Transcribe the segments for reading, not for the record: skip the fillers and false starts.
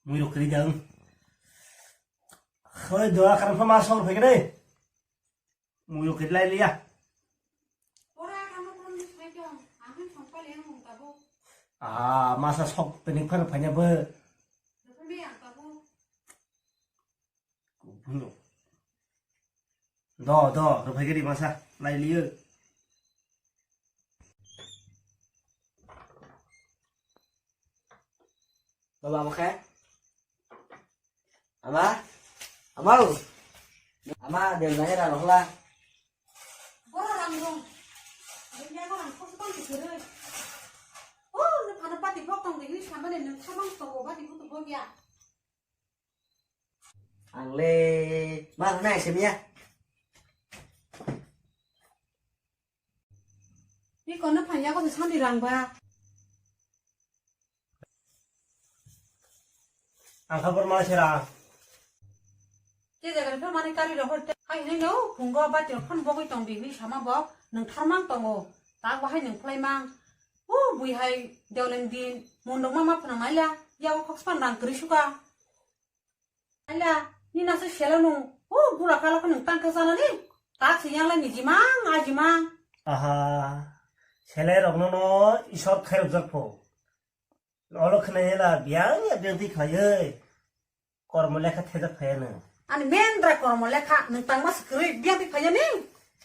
Mùi đồ cái dần. Hơi đứa khăn phá ma xong phải cái đây. Mùi đồ cái lai lia. Masa sok pening pan phanya bơ. Đó, rồi phải cái đi masa lai lia. Bapak makan? Ama? Ama lu? Ama dia nanya dah lah. Orang dong. Dia kan kok sepang dikere. Oh, ne pada pati bok tong dikiri sampai ne sabang tong obat itu tuh ya. Angle, mana naik sini ya? Ini kono phanya ko san dirang ba. Ang khabar mana sira? Ke jaga pe mani kali ro hote. Hai ne no phungo ba ti phon bok tong dikiri sama bok nang tharmang tongo. Ta ba hai nang plai mang. Oh, bui hai deulen din mondong mama phana maila. Ya ko span rang kri suka. Ala, ni nasa shela no. Oh, bura kala ko nang tang ka sana ni. Ta siyang la ni jimang a jimang. 셀레 럭노노 이섭 카이럽 작포. 얼럭크네라 비앙이 병디 카여. 거르몰레카 태적 파야는. Ani mendra ko mo lekha nang tang mas kri biang ti phaya ni.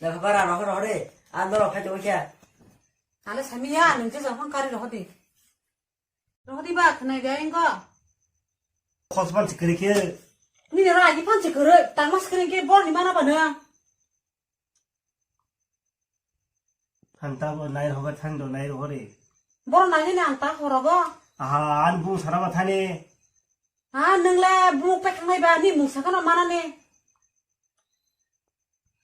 Dah kabar orang orang deh. Ando orang kacau kia. Ale samia nang je jang kari ro hodi. Ro hodi ba khna ga eng ko. 코스반 그렇게 Ni ra yi pan che kre tang mas kri ke bor ni mana ba na. 한다고 나이 허가 탄도 나이로 허리. Bor na ni nang ta horo go. 안부 사람아 타니. Nang la bu pe khna ba ni mu sa kana mana ni.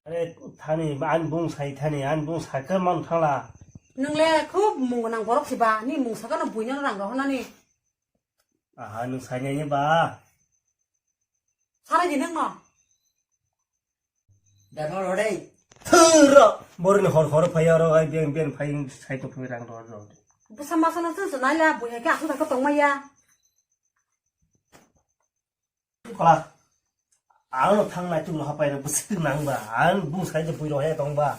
아니 타니 안봉 사이 타니 안봉 살것만 타라. Nang la khub mu nang borok si ba ni mu sa kana bu nya rang ro na ni. 능 사냐니 봐. Sara ji nang no. Dah orang deh. 틀어. 머리는 허러 파여러 가이 병 파인 사이도 표랑 도와줘. Bu sama sana tu na la bu ya ka su ta ko tong ma ya. 콜라. 아는 탕나 좀 하빠이는 무슨 낭바. 안봉 사이도 보이러 해 동바.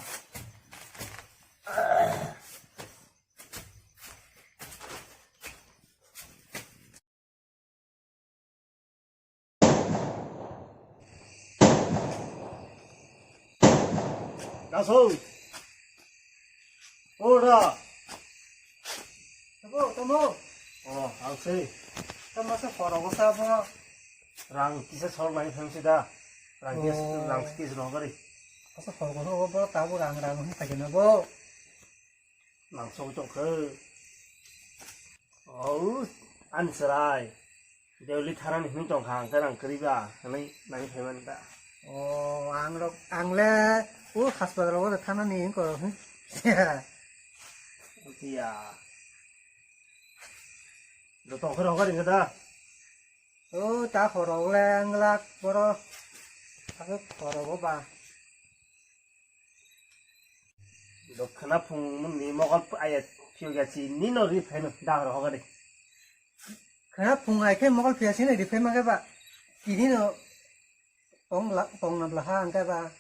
나서 오라 Temu. 알았어요 Temu seorang siapa? 랑 기사 서울 많이 평시다 랑 스키즈로 거리 Masa seorang siapa? Tahu orang ni pakai nabo. 랑 소좀 어우 안쓰라이 내울리 타라니 힘좀 강사랑 그리가 하는 많이 배만다 Oh, angle. Khas baru ada tanah ni ko. 어디야 너또 그런 거리거다 Oh, tak horor le ngelak boro. Aku horor apa? 너 그나풍은 니 먹을 아예 피우겠지 니 너리 배는 나가러 허거리 Kenapa pungai ke mau kalau biasa ni di film apa? Ini no tong nam lahan ke apa?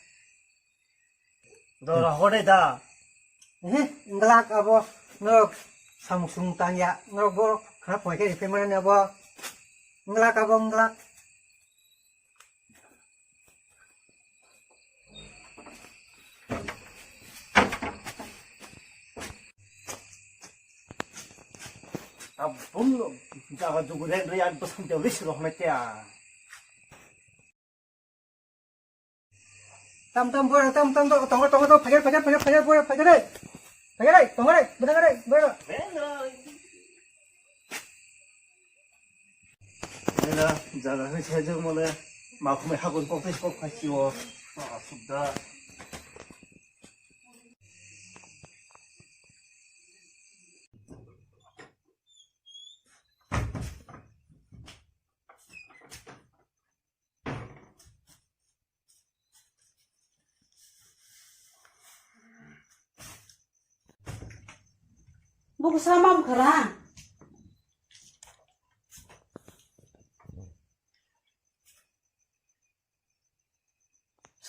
너라 허리다 Ngelak apa? Ngelak Samsung tanya ngelak boro. Kenapa pungai ke di film ni apa? Ngelak apa ngelak? 뭔 자가 누구 렌드야 또 상대 왜 싫어 하겠냐 Tam boro tong pakai boro pakai deh. Tunggu deh, benar deh, boro. 내가 자가 해적 뭐래 마음에 학원 꼭 가시오 춥다 Buku sama bukaran.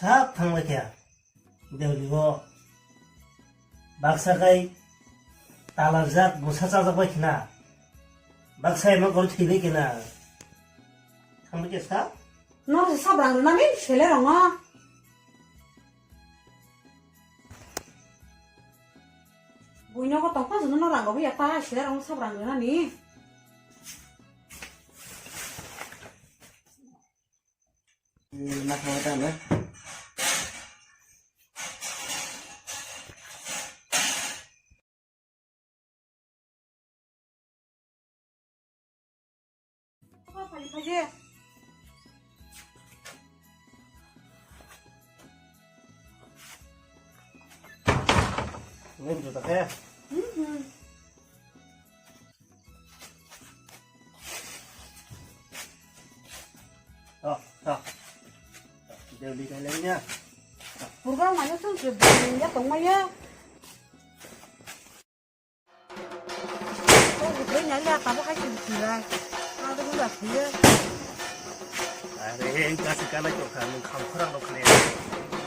싹 당맥이야. 근데 그리고 막사가이 달라작 무사자작 바이키나 막사에만 거로 튀리기나 당맥이었어? 너 사브랑 나미 셀레랑아 보이냐고 똥파서 너랑 거 비야 다 셀레랑 사브랑 나니 Nak makan ya? apa pagi pagi Ini bisa tak ya? Oh, oh. Đều đi cái lấy nha. burger mày nó sung ya tong mày ya tôi thấy nhảy ra tao có chừng gì rồi tao cũng là gì À, để kasih kana cho kamu kamu kurang lo kalian.